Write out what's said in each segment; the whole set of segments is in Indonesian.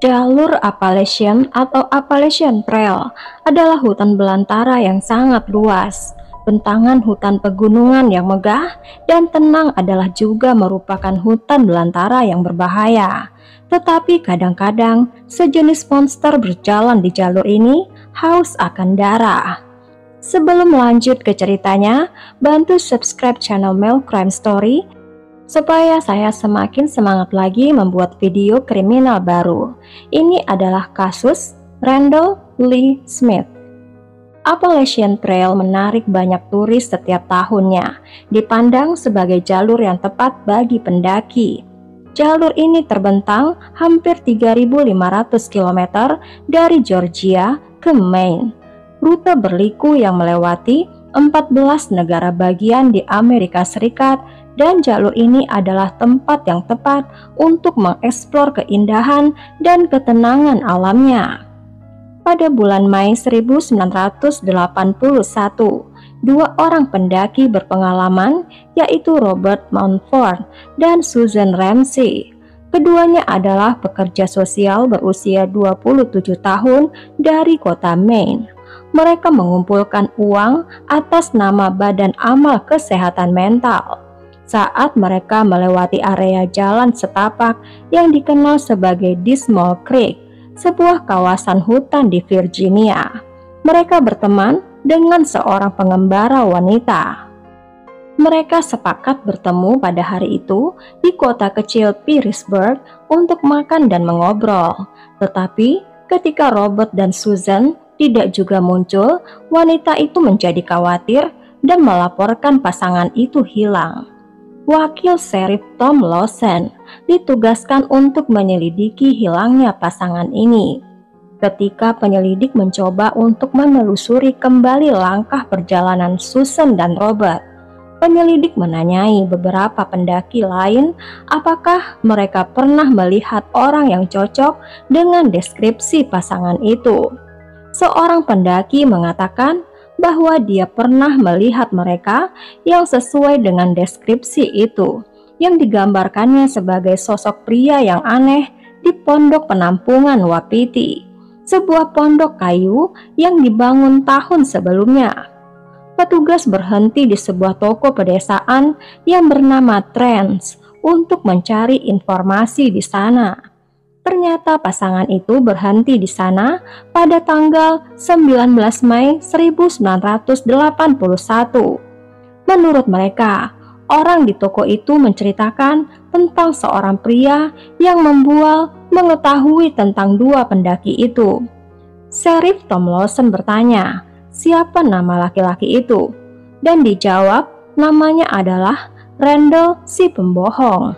Jalur Appalachian atau Appalachian Trail adalah hutan belantara yang sangat luas. Bentangan hutan pegunungan yang megah dan tenang adalah juga merupakan hutan belantara yang berbahaya. Tetapi kadang-kadang sejenis monster berjalan di jalur ini haus akan darah. Sebelum lanjut ke ceritanya, bantu subscribe channel Mel Crime Story supaya saya semakin semangat lagi membuat video kriminal baru. Ini adalah kasus Randall Lee Smith. Appalachian Trail menarik banyak turis setiap tahunnya, dipandang sebagai jalur yang tepat bagi pendaki. Jalur ini terbentang hampir 3.500 km dari Georgia ke Maine. Rute berliku yang melewati 14 negara bagian di Amerika Serikat, dan jalur ini adalah tempat yang tepat untuk mengeksplor keindahan dan ketenangan alamnya. Pada bulan Mei 1981, dua orang pendaki berpengalaman, yaitu Robert Mountford dan Susan Ramsey. Keduanya adalah pekerja sosial berusia 27 tahun dari kota Maine. Mereka mengumpulkan uang atas nama Badan Amal Kesehatan Mental saat mereka melewati area jalan setapak yang dikenal sebagai Dismal Creek, sebuah kawasan hutan di Virginia. Mereka berteman dengan seorang pengembara wanita. Mereka sepakat bertemu pada hari itu di kota kecil Pearisburg untuk makan dan mengobrol. Tetapi ketika Robert dan Susan tidak juga muncul, wanita itu menjadi khawatir dan melaporkan pasangan itu hilang. Wakil Sheriff Tom Lawson ditugaskan untuk menyelidiki hilangnya pasangan ini. Ketika penyelidik mencoba untuk menelusuri kembali langkah perjalanan Susan dan Robert, penyelidik menanyai beberapa pendaki lain apakah mereka pernah melihat orang yang cocok dengan deskripsi pasangan itu. Seorang pendaki mengatakan bahwa dia pernah melihat mereka yang sesuai dengan deskripsi itu, yang digambarkannya sebagai sosok pria yang aneh di pondok penampungan Wapiti, sebuah pondok kayu yang dibangun tahun sebelumnya. Petugas berhenti di sebuah toko pedesaan yang bernama Trans untuk mencari informasi di sana. Ternyata pasangan itu berhenti di sana pada tanggal 19 Mei 1981. Menurut mereka, orang di toko itu menceritakan tentang seorang pria yang membual mengetahui tentang dua pendaki itu. Sheriff Tom Lawson bertanya, siapa nama laki-laki itu? Dan dijawab, namanya adalah Randall si pembohong.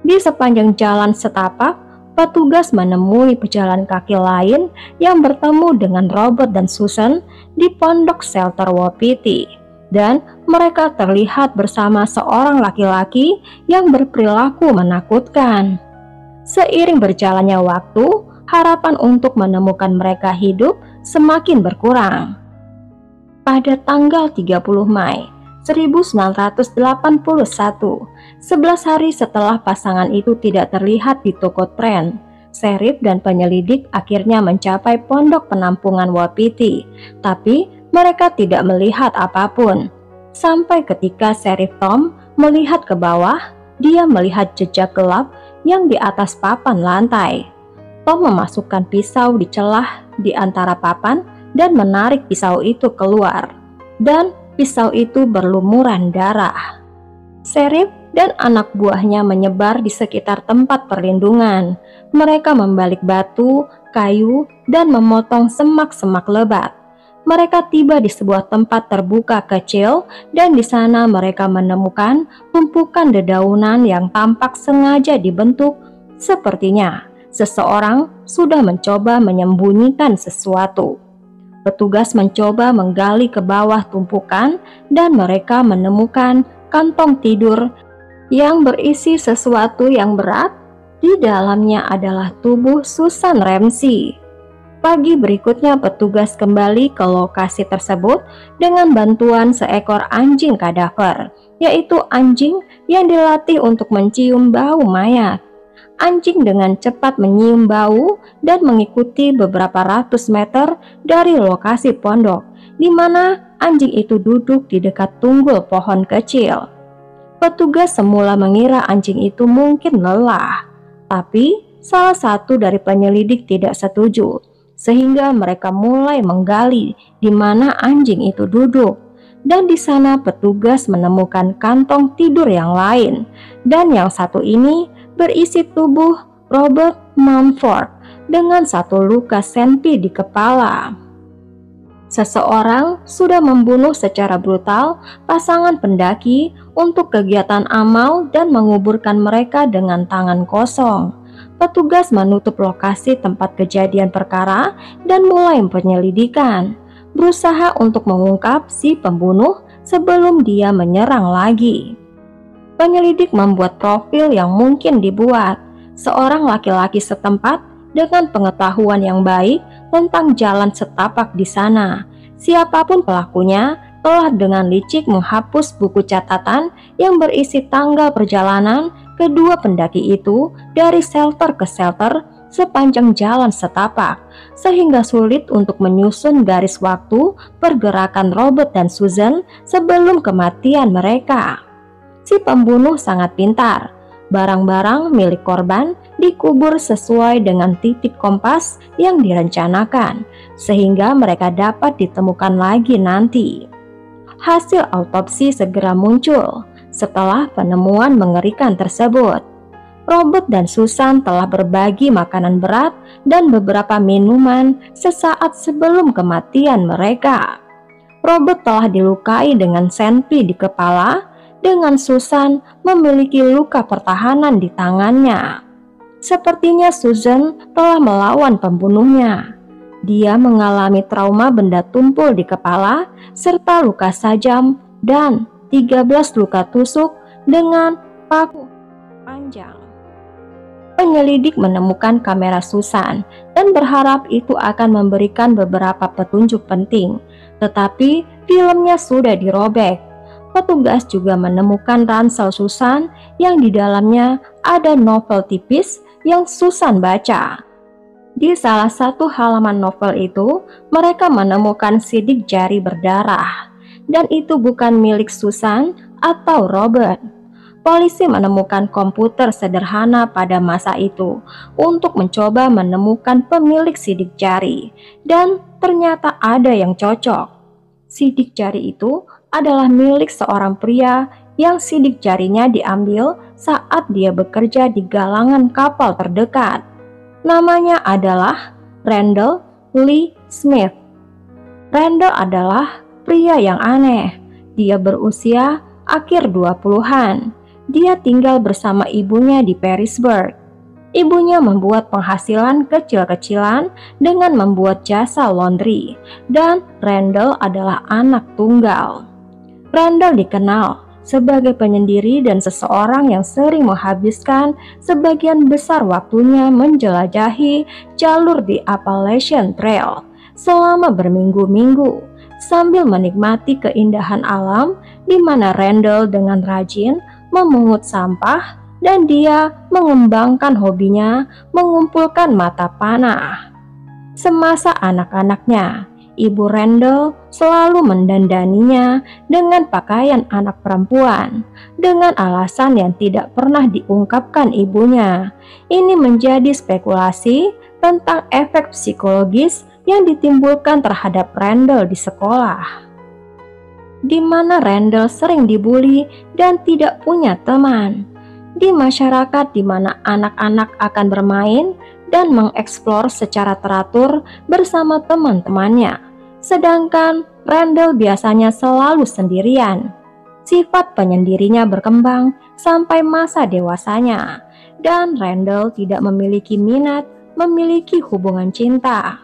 Di sepanjang jalan setapak, petugas menemui pejalan kaki lain yang bertemu dengan Robert dan Susan di pondok shelter Wapiti, dan mereka terlihat bersama seorang laki-laki yang berperilaku menakutkan. Seiring berjalannya waktu, harapan untuk menemukan mereka hidup semakin berkurang. Pada tanggal 30 Mei 1981, 11 hari setelah pasangan itu tidak terlihat di toko Trend, sheriff dan penyelidik akhirnya mencapai pondok penampungan Wapiti, tapi mereka tidak melihat apapun. Sampai ketika Sheriff Tom melihat ke bawah, dia melihat jejak gelap yang di atas papan lantai. Tom memasukkan pisau di celah di antara papan dan menarik pisau itu keluar, dan pisau itu berlumuran darah. Sheriff dan anak buahnya menyebar di sekitar tempat perlindungan. Mereka membalik batu, kayu, dan memotong semak-semak lebat. Mereka tiba di sebuah tempat terbuka kecil, dan di sana mereka menemukan tumpukan dedaunan yang tampak sengaja dibentuk. Sepertinya seseorang sudah mencoba menyembunyikan sesuatu. Petugas mencoba menggali ke bawah tumpukan dan mereka menemukan kantong tidur yang berisi sesuatu yang berat. Di dalamnya adalah tubuh Susan Ramsey. Pagi berikutnya petugas kembali ke lokasi tersebut dengan bantuan seekor anjing kadaver, yaitu anjing yang dilatih untuk mencium bau mayat. anjing dengan cepat menyium bau dan mengikuti beberapa ratus meter dari lokasi pondok, di mana anjing itu duduk di dekat tunggul pohon kecil. Petugas semula mengira anjing itu mungkin lelah, tapi salah satu dari penyelidik tidak setuju, sehingga mereka mulai menggali di mana anjing itu duduk. Dan di sana petugas menemukan kantong tidur yang lain, dan yang satu ini berisi tubuh Robert Mumford dengan satu luka senpi di kepala. Seseorang sudah membunuh secara brutal pasangan pendaki untuk kegiatan amal dan menguburkan mereka dengan tangan kosong. Petugas menutup lokasi tempat kejadian perkara dan mulai penyelidikan, berusaha untuk mengungkap si pembunuh sebelum dia menyerang lagi. Penyelidik membuat profil yang mungkin dibuat seorang laki-laki setempat dengan pengetahuan yang baik tentang jalan setapak di sana. Siapapun pelakunya telah dengan licik menghapus buku catatan yang berisi tanggal perjalanan kedua pendaki itu dari shelter ke shelter sepanjang jalan setapak, sehingga sulit untuk menyusun garis waktu pergerakan Robert dan Susan sebelum kematian mereka. Si pembunuh sangat pintar. Barang-barang milik korban dikubur sesuai dengan titik kompas yang direncanakan, sehingga mereka dapat ditemukan lagi nanti. Hasil autopsi segera muncul setelah penemuan mengerikan tersebut. Robert dan Susan telah berbagi makanan berat dan beberapa minuman sesaat sebelum kematian mereka. Robert telah dilukai dengan senpi di kepala, dengan Susan memiliki luka pertahanan di tangannya. Sepertinya Susan telah melawan pembunuhnya. Dia mengalami trauma benda tumpul di kepala serta luka sajam dan 13 luka tusuk dengan paku panjang. Penyelidik menemukan kamera Susan dan berharap itu akan memberikan beberapa petunjuk penting, tetapi filmnya sudah dirobek. Petugas juga menemukan ransel Susan yang di dalamnya ada novel tipis yang Susan baca. Di salah satu halaman novel itu, mereka menemukan sidik jari berdarah, dan itu bukan milik Susan atau Robert. Polisi menemukan komputer sederhana pada masa itu untuk mencoba menemukan pemilik sidik jari, dan ternyata ada yang cocok. Sidik jari itu adalah milik seorang pria yang sidik jarinya diambil saat dia bekerja di galangan kapal terdekat. Namanya adalah Randall Lee Smith. Randall adalah pria yang aneh. Dia berusia akhir 20-an. Dia tinggal bersama ibunya di Perrysburg. Ibunya membuat penghasilan kecil-kecilan dengan membuat jasa laundry, dan Randall adalah anak tunggal. Randall dikenal sebagai penyendiri dan seseorang yang sering menghabiskan sebagian besar waktunya menjelajahi jalur di Appalachian Trail selama berminggu-minggu, sambil menikmati keindahan alam di mana Randall dengan rajin memungut sampah dan dia mengembangkan hobinya mengumpulkan mata panah. Semasa anak-anaknya, Ibu Randall selalu mendandaninya dengan pakaian anak perempuan dengan alasan yang tidak pernah diungkapkan ibunya. Ini menjadi spekulasi tentang efek psikologis yang ditimbulkan terhadap Randall di sekolah, di mana Randall sering dibully dan tidak punya teman. Di masyarakat di mana anak-anak akan bermain dan mengeksplor secara teratur bersama teman-temannya, sedangkan Randall biasanya selalu sendirian. Sifat penyendirinya berkembang sampai masa dewasanya, dan Randall tidak memiliki minat memiliki hubungan cinta.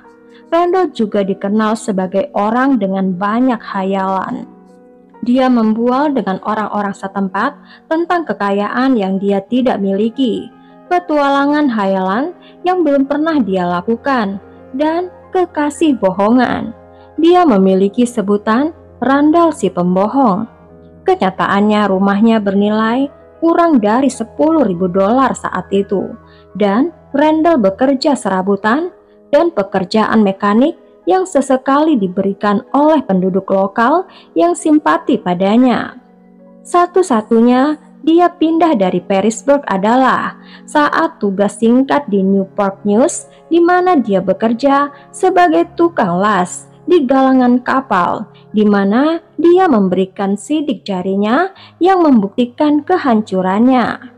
Randall juga dikenal sebagai orang dengan banyak khayalan. Dia membual dengan orang-orang setempat tentang kekayaan yang dia tidak miliki, petualangan khayalan yang belum pernah dia lakukan, dan kekasih bohongan. Dia memiliki sebutan Randall si pembohong. Kenyataannya rumahnya bernilai kurang dari $10.000 saat itu, dan Randall bekerja serabutan dan pekerjaan mekanik yang sesekali diberikan oleh penduduk lokal yang simpati padanya. Satu-satunya dia pindah dari Perrysburg adalah saat tugas singkat di Newport News, di mana dia bekerja sebagai tukang las di galangan kapal, di mana dia memberikan sidik jarinya yang membuktikan kehancurannya.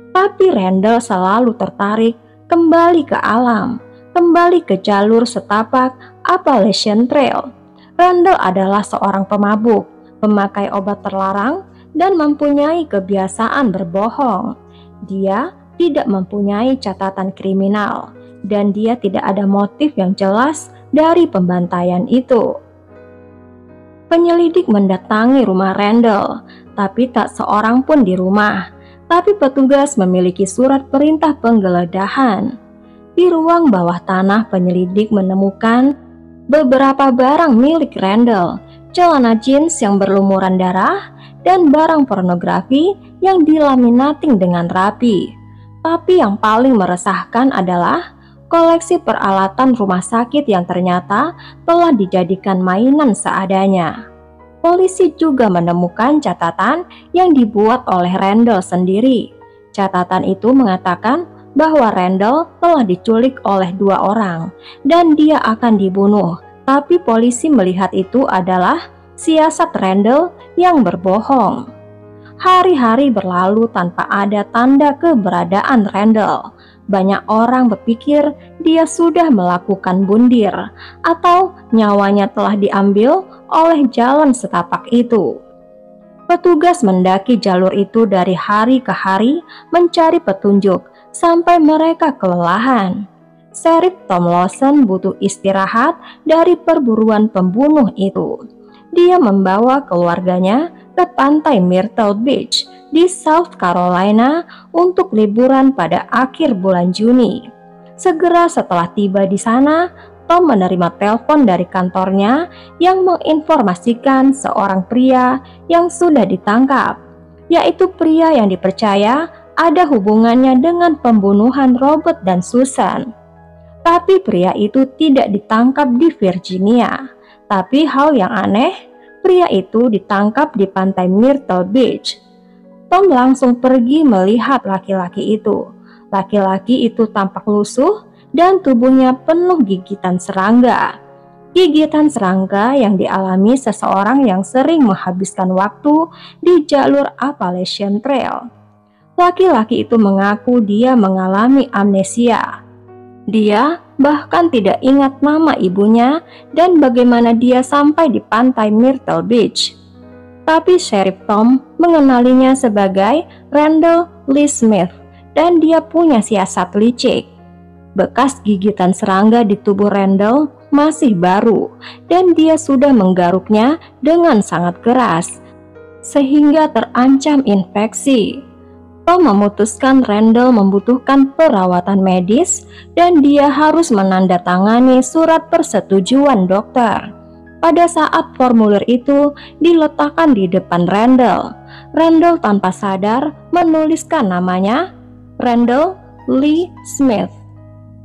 Tapi Randall selalu tertarik kembali ke alam, kembali ke jalur setapak Appalachian Trail. Randall adalah seorang pemabuk, pemakai obat terlarang, dan mempunyai kebiasaan berbohong. Dia tidak mempunyai catatan kriminal, dan dia tidak ada motif yang jelas dari pembantaian itu. Penyelidik mendatangi rumah Randall, tapi tak seorang pun di rumah. Tapi petugas memiliki surat perintah penggeledahan. Di ruang bawah tanah, penyelidik menemukan beberapa barang milik Randall, celana jeans yang berlumuran darah, dan barang pornografi yang dilaminating dengan rapi. Tapi yang paling meresahkan adalah koleksi peralatan rumah sakit yang ternyata telah dijadikan mainan seadanya. Polisi juga menemukan catatan yang dibuat oleh Randall sendiri. Catatan itu mengatakan bahwa Randall telah diculik oleh 2 orang dan dia akan dibunuh, tapi polisi melihat itu adalah siasat Randall yang berbohong. Hari-hari berlalu tanpa ada tanda keberadaan Randall. Banyak orang berpikir dia sudah melakukan bundir atau nyawanya telah diambil oleh jalan setapak itu. Petugas mendaki jalur itu dari hari ke hari mencari petunjuk sampai mereka kelelahan. Sheriff Tom Lawson butuh istirahat dari perburuan pembunuh itu. Dia membawa keluarganya ke pantai Myrtle Beach di South Carolina untuk liburan pada akhir bulan Juni. Segera setelah tiba di sana, Tom menerima telepon dari kantornya yang menginformasikan seorang pria yang sudah ditangkap, yaitu pria yang dipercaya ada hubungannya dengan pembunuhan Robert dan Susan. Tapi pria itu tidak ditangkap di Virginia. Tapi hal yang aneh, pria itu ditangkap di pantai Myrtle Beach. Tom langsung pergi melihat laki-laki itu. Laki-laki itu tampak lusuh dan tubuhnya penuh gigitan serangga. Gigitan serangga yang dialami seseorang yang sering menghabiskan waktu di jalur Appalachian Trail. Laki-laki itu mengaku dia mengalami amnesia. Dia bahkan tidak ingat nama ibunya dan bagaimana dia sampai di pantai Myrtle Beach. Tapi Sheriff Tom mengenalinya sebagai Randall Lee Smith dan dia punya siasat licik. Bekas gigitan serangga di tubuh Randall masih baru dan dia sudah menggaruknya dengan sangat keras sehingga terancam infeksi. Tom memutuskan Randall membutuhkan perawatan medis dan dia harus menandatangani surat persetujuan dokter. Pada saat formulir itu diletakkan di depan Randall, Randall tanpa sadar menuliskan namanya Randall Lee Smith.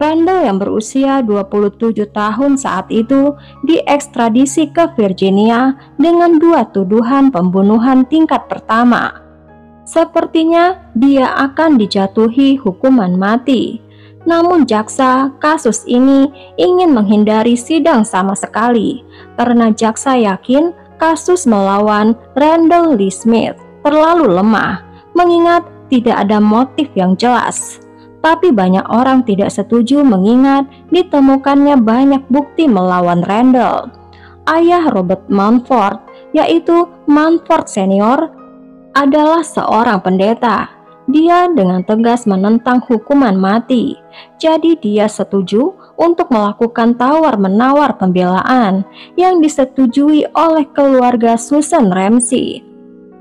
Randall yang berusia 27 tahun saat itu diekstradisi ke Virginia dengan 2 tuduhan pembunuhan tingkat pertama. Sepertinya dia akan dijatuhi hukuman mati. Namun jaksa kasus ini ingin menghindari sidang sama sekali karena jaksa yakin kasus melawan Randall Lee Smith terlalu lemah mengingat tidak ada motif yang jelas. Tapi banyak orang tidak setuju mengingat ditemukannya banyak bukti melawan Randall. Ayah Robert Mountford, yaitu Mountford Senior, adalah seorang pendeta. Dia dengan tegas menentang hukuman mati. Jadi dia setuju untuk melakukan tawar-menawar pembelaan yang disetujui oleh keluarga Susan Ramsey.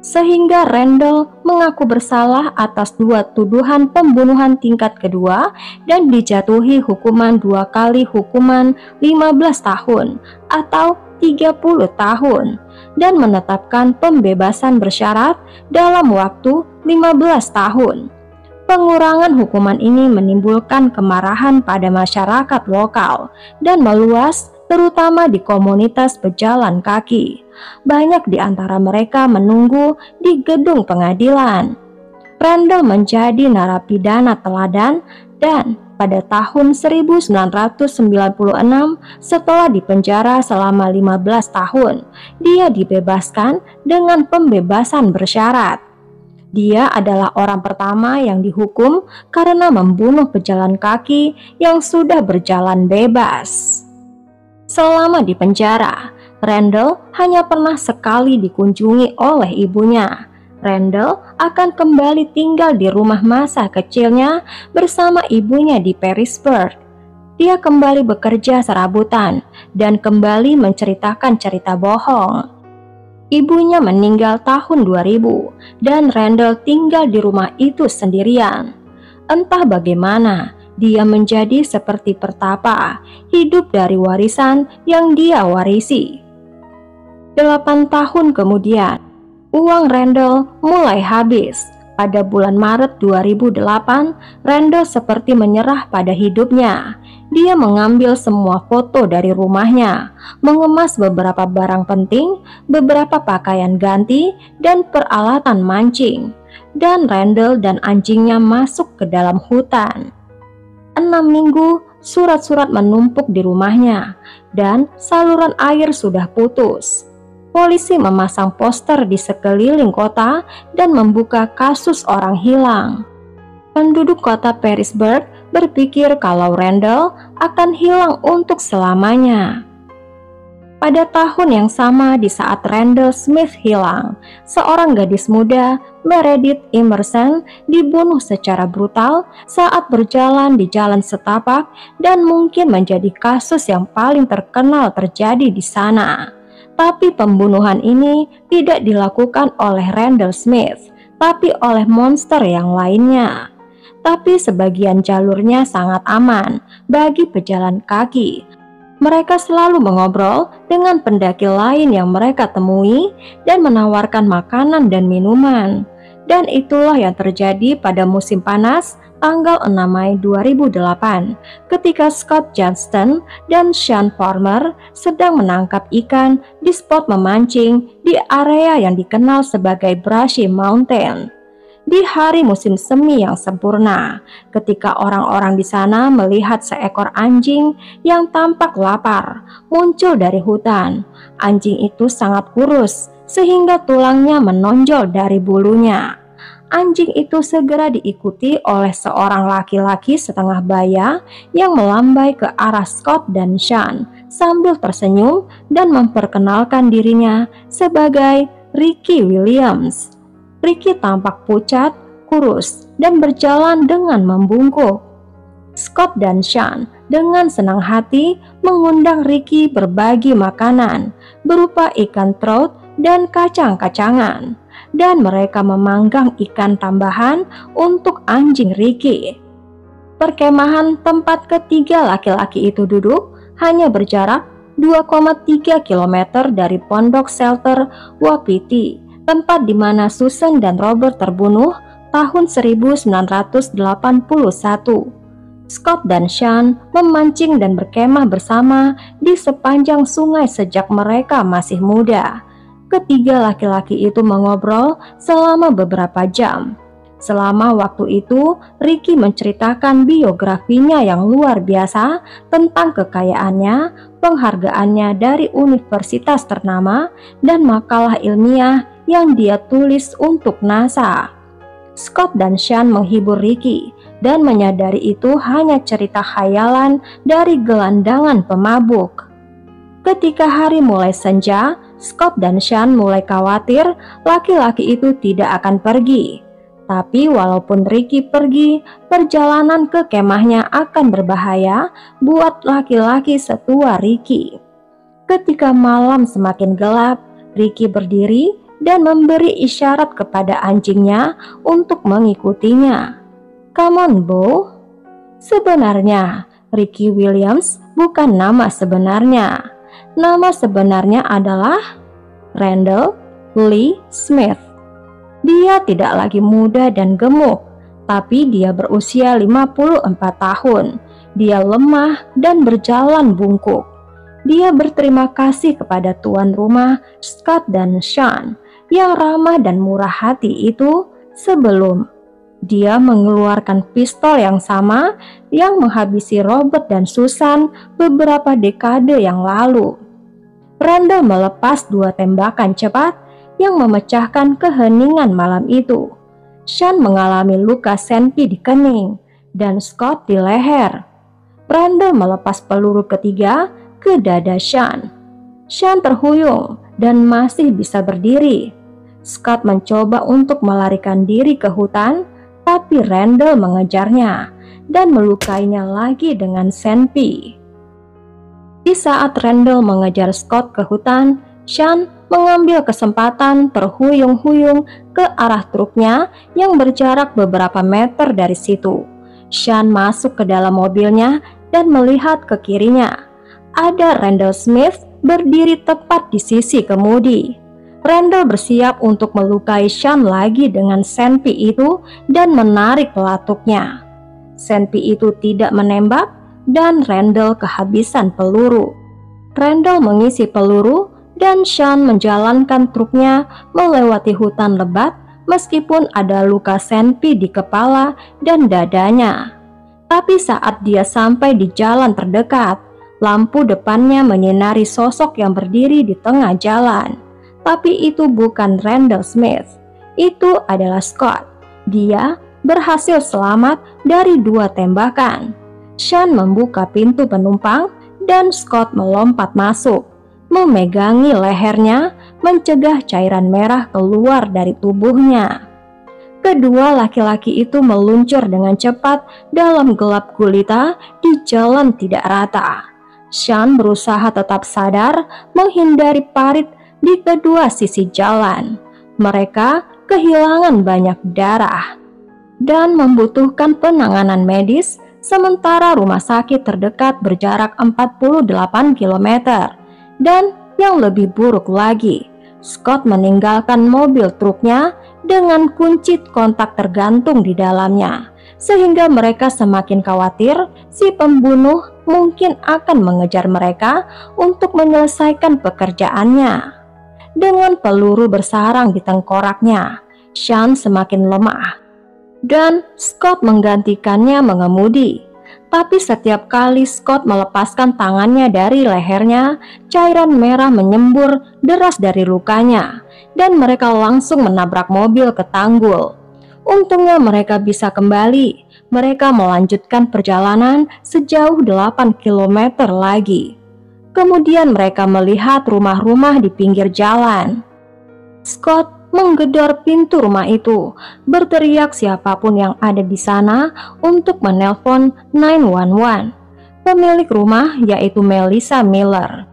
Sehingga Randall mengaku bersalah atas 2 tuduhan pembunuhan tingkat kedua dan dijatuhi hukuman 2 kali hukuman 15 tahun atau 30 tahun dan menetapkan pembebasan bersyarat dalam waktu 15 tahun. Pengurangan hukuman ini menimbulkan kemarahan pada masyarakat lokal dan meluas terutama di komunitas pejalan kaki. Banyak di antara mereka menunggu di gedung pengadilan. Randall menjadi narapidana teladan dan pada tahun 1996 setelah dipenjara selama 15 tahun, dia dibebaskan dengan pembebasan bersyarat. Dia adalah orang pertama yang dihukum karena membunuh pejalan kaki yang sudah berjalan bebas. Selama di penjara, Randall hanya pernah sekali dikunjungi oleh ibunya. Randall akan kembali tinggal di rumah masa kecilnya bersama ibunya di Perrysburg. Dia kembali bekerja serabutan dan kembali menceritakan cerita bohong. Ibunya meninggal tahun 2000 dan Randall tinggal di rumah itu sendirian. Entah bagaimana, dia menjadi seperti pertapa, hidup dari warisan yang dia warisi. 8 tahun kemudian, uang Randall mulai habis. Pada bulan Maret 2008, Randall seperti menyerah pada hidupnya. Dia mengambil semua foto dari rumahnya, mengemas beberapa barang penting, beberapa pakaian ganti, dan peralatan mancing. Dan Randall dan anjingnya masuk ke dalam hutan. 6 minggu, surat-surat menumpuk di rumahnya, dan saluran air sudah putus. Polisi memasang poster di sekeliling kota dan membuka kasus orang hilang. Penduduk kota Perrysburg berpikir kalau Randall akan hilang untuk selamanya. Pada tahun yang sama di saat Randall Smith hilang, seorang gadis muda, Meredith Emerson, dibunuh secara brutal saat berjalan di jalan setapak dan mungkin menjadi kasus yang paling terkenal terjadi di sana. Tapi pembunuhan ini tidak dilakukan oleh Randall Smith, tapi oleh monster yang lainnya. Tapi sebagian jalurnya sangat aman bagi pejalan kaki. Mereka selalu mengobrol dengan pendaki lain yang mereka temui dan menawarkan makanan dan minuman. Dan itulah yang terjadi pada musim panas tanggal 6 Mei 2008 ketika Scott Johnston dan Sean Farmer sedang menangkap ikan di spot memancing di area yang dikenal sebagai Brushy Mountain. Di hari musim semi yang sempurna, ketika orang-orang di sana melihat seekor anjing yang tampak lapar muncul dari hutan. Anjing itu sangat kurus sehingga tulangnya menonjol dari bulunya. Anjing itu segera diikuti oleh seorang laki-laki setengah baya yang melambai ke arah Scott dan Sean sambil tersenyum dan memperkenalkan dirinya sebagai Ricky Williams. Ricky tampak pucat, kurus, dan berjalan dengan membungkuk. Scott dan Sean dengan senang hati mengundang Ricky berbagi makanan berupa ikan trout dan kacang-kacangan. Dan mereka memanggang ikan tambahan untuk anjing Ricky. Perkemahan tempat ketiga laki-laki itu duduk hanya berjarak 2,3 km dari pondok shelter Wapiti, tempat di mana Susan dan Robert terbunuh tahun 1981. Scott dan Sean memancing dan berkemah bersama di sepanjang sungai sejak mereka masih muda. Ketiga laki-laki itu mengobrol selama beberapa jam. Selama waktu itu, Ricky menceritakan biografinya yang luar biasa tentang kekayaannya, penghargaannya dari universitas ternama, dan makalah ilmiah yang dia tulis untuk NASA. Scott dan Sean menghibur Ricky dan menyadari itu hanya cerita khayalan dari gelandangan pemabuk. Ketika hari mulai senja, Scott dan Sean mulai khawatir laki-laki itu tidak akan pergi. Tapi walaupun Ricky pergi, perjalanan ke kemahnya akan berbahaya buat laki-laki setua Ricky. Ketika malam semakin gelap, Ricky berdiri dan memberi isyarat kepada anjingnya untuk mengikutinya. "Come on, Bo." Sebenarnya, Ricky Williams bukan nama sebenarnya. nama sebenarnya adalah Randall Lee Smith. Dia tidak lagi muda dan gemuk, tapi dia berusia 54 tahun. Dia lemah dan berjalan bungkuk. Dia berterima kasih kepada tuan rumah Scott dan Sean yang ramah dan murah hati itu sebelum dia mengeluarkan pistol yang sama yang menghabisi Robert dan Susan beberapa dekade yang lalu. Randall melepas 2 tembakan cepat yang memecahkan keheningan malam itu. Sean mengalami luka senpi di kening dan Scott di leher. Randall melepas peluru ketiga ke dada Sean. Sean terhuyung dan masih bisa berdiri. Scott mencoba untuk melarikan diri ke hutan, tapi Randall mengejarnya dan melukainya lagi dengan senpi. Di saat Randall mengejar Scott ke hutan, Sean mengambil kesempatan terhuyung-huyung ke arah truknya yang berjarak beberapa meter dari situ. Sean masuk ke dalam mobilnya dan melihat ke kirinya. Ada Randall Smith berdiri tepat di sisi kemudi. Randall bersiap untuk melukai Sean lagi dengan senpi itu dan menarik pelatuknya. Senpi itu tidak menembak dan Randall kehabisan peluru. Randall mengisi peluru dan Sean menjalankan truknya melewati hutan lebat meskipun ada luka senpi di kepala dan dadanya. Tapi saat dia sampai di jalan terdekat, lampu depannya menyinari sosok yang berdiri di tengah jalan. Tapi itu bukan Randall Smith, itu adalah Scott. Dia berhasil selamat dari 2 tembakan. Sean membuka pintu penumpang dan Scott melompat masuk, memegangi lehernya, mencegah cairan merah keluar dari tubuhnya. Kedua laki-laki itu meluncur dengan cepat dalam gelap gulita di jalan tidak rata. Sean berusaha tetap sadar menghindari parit di kedua sisi jalan. Mereka kehilangan banyak darah dan membutuhkan penanganan medis, sementara rumah sakit terdekat berjarak 48 km. Dan yang lebih buruk lagi, Scott meninggalkan mobil truknya dengan kunci kontak tergantung di dalamnya, sehingga mereka semakin khawatir si pembunuh mungkin akan mengejar mereka untuk menyelesaikan pekerjaannya. Dengan peluru bersarang di tengkoraknya, Sean semakin lemah dan Scott menggantikannya mengemudi. Tapi setiap kali Scott melepaskan tangannya dari lehernya, cairan merah menyembur deras dari lukanya dan mereka langsung menabrak mobil ke tanggul. Untungnya mereka bisa kembali. Mereka melanjutkan perjalanan sejauh 8 km lagi. Kemudian mereka melihat rumah-rumah di pinggir jalan. Scott menggedor pintu rumah itu, berteriak siapapun yang ada di sana untuk menelpon 911. Pemilik rumah yaitu Melissa Miller.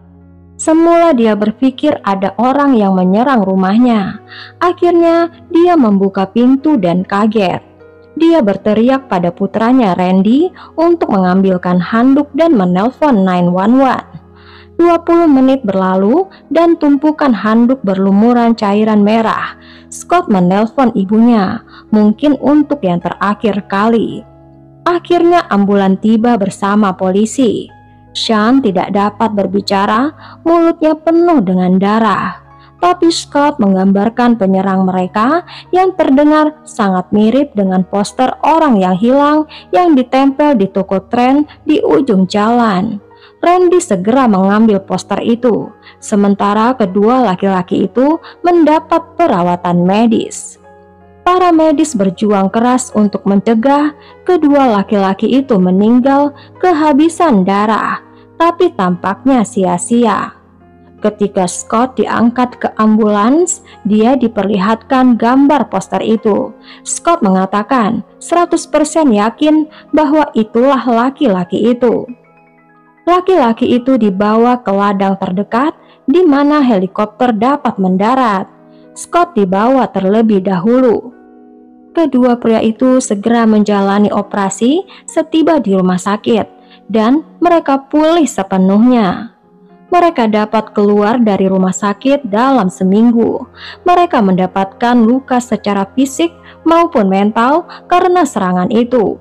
Semula dia berpikir ada orang yang menyerang rumahnya. Akhirnya dia membuka pintu dan kaget. Dia berteriak pada putranya Randy untuk mengambilkan handuk dan menelpon 911. 20 menit berlalu dan tumpukan handuk berlumuran cairan merah. Scott menelpon ibunya, mungkin untuk yang terakhir kali. Akhirnya ambulan tiba bersama polisi. Sean tidak dapat berbicara, mulutnya penuh dengan darah. Tapi Scott menggambarkan penyerang mereka yang terdengar sangat mirip dengan poster orang yang hilang yang ditempel di toko tren di ujung jalan. Randy segera mengambil poster itu, sementara kedua laki-laki itu mendapat perawatan medis. Para medis berjuang keras untuk mencegah kedua laki-laki itu meninggal kehabisan darah, tapi tampaknya sia-sia. Ketika Scott diangkat ke ambulans, dia diperlihatkan gambar poster itu. Scott mengatakan 100% yakin bahwa itulah laki-laki itu. Laki-laki itu dibawa ke ladang terdekat di mana helikopter dapat mendarat. Scott dibawa terlebih dahulu. Kedua pria itu segera menjalani operasi setiba di rumah sakit dan mereka pulih sepenuhnya. Mereka dapat keluar dari rumah sakit dalam seminggu. Mereka mendapatkan luka secara fisik maupun mental karena serangan itu.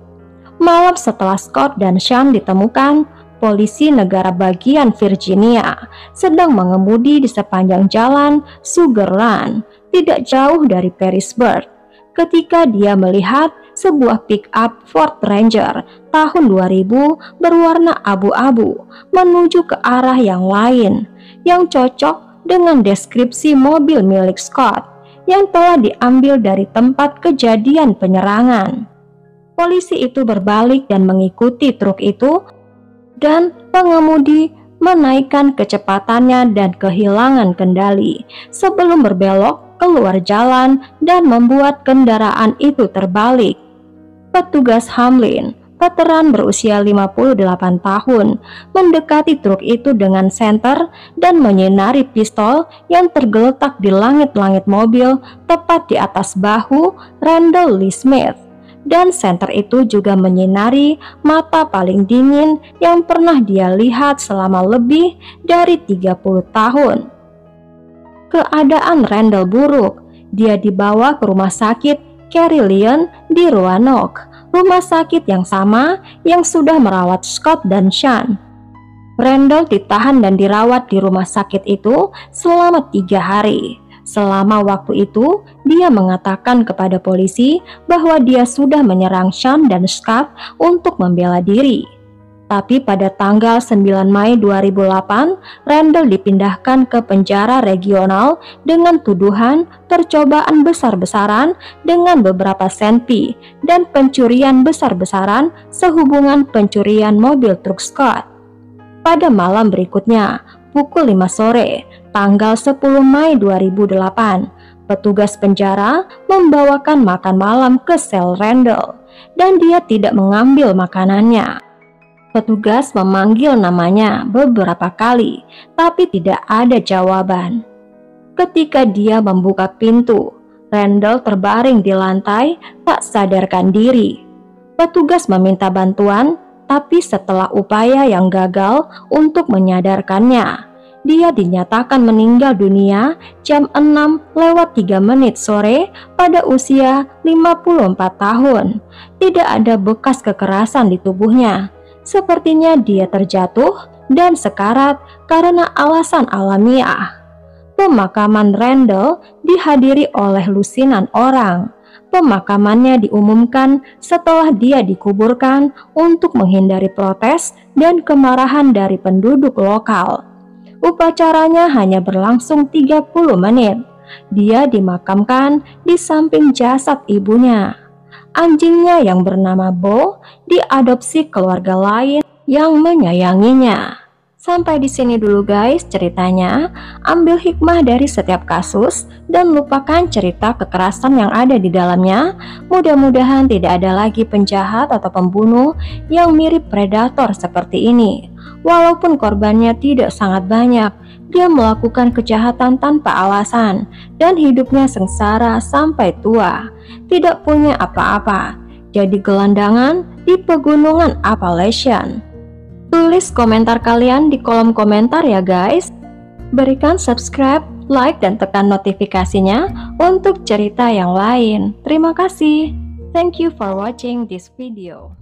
Malam setelah Scott dan Sean ditemukan, polisi negara bagian Virginia sedang mengemudi di sepanjang jalan Sugar Run, tidak jauh dari Perrysburg, ketika dia melihat sebuah pick-up Ford Ranger tahun 2000 berwarna abu-abu menuju ke arah yang lain, yang cocok dengan deskripsi mobil milik Scott yang telah diambil dari tempat kejadian penyerangan. Polisi itu berbalik dan mengikuti truk itu, dan pengemudi menaikkan kecepatannya dan kehilangan kendali sebelum berbelok keluar jalan dan membuat kendaraan itu terbalik. Petugas Hamlin, veteran berusia 58 tahun, mendekati truk itu dengan senter dan menyinari pistol yang tergeletak di langit-langit mobil tepat di atas bahu Randall Lee Smith. Dan senter itu juga menyinari mata paling dingin yang pernah dia lihat selama lebih dari 30 tahun. Keadaan Randall buruk. Dia dibawa ke rumah sakit Carilion di Roanoke, rumah sakit yang sama yang sudah merawat Scott dan Sean. Randall ditahan dan dirawat di rumah sakit itu selama 3 hari. Selama waktu itu, dia mengatakan kepada polisi bahwa dia sudah menyerang Sean dan Scott untuk membela diri. Tapi pada tanggal 9 Mei 2008, Randall dipindahkan ke penjara regional dengan tuduhan percobaan besar-besaran dengan beberapa senpi dan pencurian besar-besaran sehubungan pencurian mobil truk Scott. Pada malam berikutnya, pukul 5 sore, tanggal 10 Mei 2008, petugas penjara membawakan makan malam ke sel Randall, dan dia tidak mengambil makanannya. Petugas memanggil namanya beberapa kali, tapi tidak ada jawaban. Ketika dia membuka pintu, Randall terbaring di lantai, tak sadarkan diri. Petugas meminta bantuan, tapi setelah upaya yang gagal untuk menyadarkannya, dia dinyatakan meninggal dunia jam 6:03 sore pada usia 54 tahun. Tidak ada bekas kekerasan di tubuhnya. Sepertinya dia terjatuh dan sekarat karena alasan alamiah. Pemakaman Randall dihadiri oleh lusinan orang. Pemakamannya diumumkan setelah dia dikuburkan untuk menghindari protes dan kemarahan dari penduduk lokal. Upacaranya hanya berlangsung 30 menit. Dia dimakamkan di samping jasad ibunya. Anjingnya yang bernama Bo diadopsi keluarga lain yang menyayanginya. Sampai di sini dulu guys ceritanya. Ambil hikmah dari setiap kasus dan lupakan cerita kekerasan yang ada di dalamnya. Mudah-mudahan tidak ada lagi penjahat atau pembunuh yang mirip predator seperti ini. Walaupun korbannya tidak sangat banyak, dia melakukan kejahatan tanpa alasan dan hidupnya sengsara sampai tua. Tidak punya apa-apa, jadi gelandangan di pegunungan Appalachian. Tulis komentar kalian di kolom komentar ya guys. Berikan subscribe, like, dan tekan notifikasinya untuk cerita yang lain. Terima kasih. Thank you for watching this video.